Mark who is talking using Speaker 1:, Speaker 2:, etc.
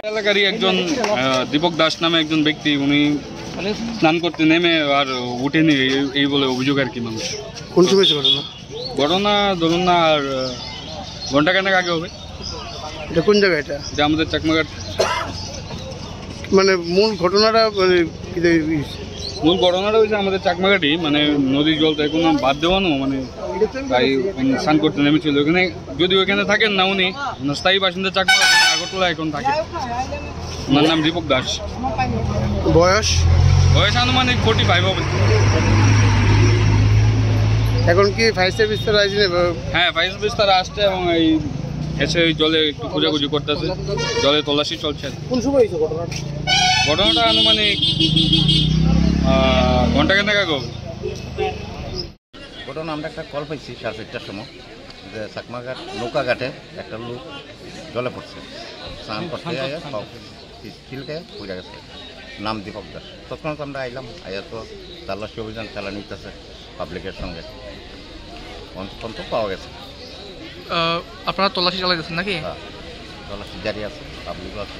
Speaker 1: এলাকারই একজন দীপক দাস নামে একজন ব্যক্তি, উনি স্নান করতে নেমে আর উঠেনি এই বলে অভিযোগ আর কি মানুষ।
Speaker 2: কোন সময় ঘটনা?
Speaker 1: ঘটনা ধরুন না আর ঘন্টাখানেক আগে হবে।
Speaker 2: এটা কোন জায়গা? এটা
Speaker 1: আমাদের চাকমাঘাট।
Speaker 2: মানে মূল ঘটনাটা
Speaker 1: মূল ঘটনাটা হয়েছে আমাদের চাকমাঘাটই, মানে নদীর জল তো এখন বাদ দেওয়ানো, মানে তাই স্নান করতে নেমেছিল ওখানে। যদি ওখানে থাকেন না, উনি স্থায়ী বাসিন্দা চাকমাঘাট, আগরতলা এখন থাকে। ওনার নাম দীপক দাস।
Speaker 2: বয়স
Speaker 1: আনুমানিক 45 হবে।
Speaker 2: এখন কি ফায়ার সার্ভিস তারা আসছে?
Speaker 1: হ্যাঁ, ফায়ার সার্ভিস তারা আসছে এবং এই এসে ওই জলে একটু খোঁজাখুঁজি করতেছে, জলে তল্লাশি চলছে।
Speaker 2: কোন সময় হয়েছে ঘটনাটা?
Speaker 1: ঘটনাটা আনুমানিক ঘন্টাখানেক আগে হবে।
Speaker 3: ঘটনা আমরা একটা কল পাইছি 4:30টার সময় যে চাকমাঘাট নৌকাঘাটে একটা লোক জলে পড়ছে, স্নান করতে স্টিলকে পড়ে গেছে, নাম দীপক দাস। তৎক্ষণাৎ আমরা আইলাম, আইয়া তো তল্লাশি অভিযান চালানো নিতেছে পাবলিকের সঙ্গে, অন্তত পাওয়া গেছে।
Speaker 4: আপনারা তল্লাশি চালাইতেছেন নাকি?
Speaker 3: তল্লাশি জারি আছে, পাবলিকও আছে।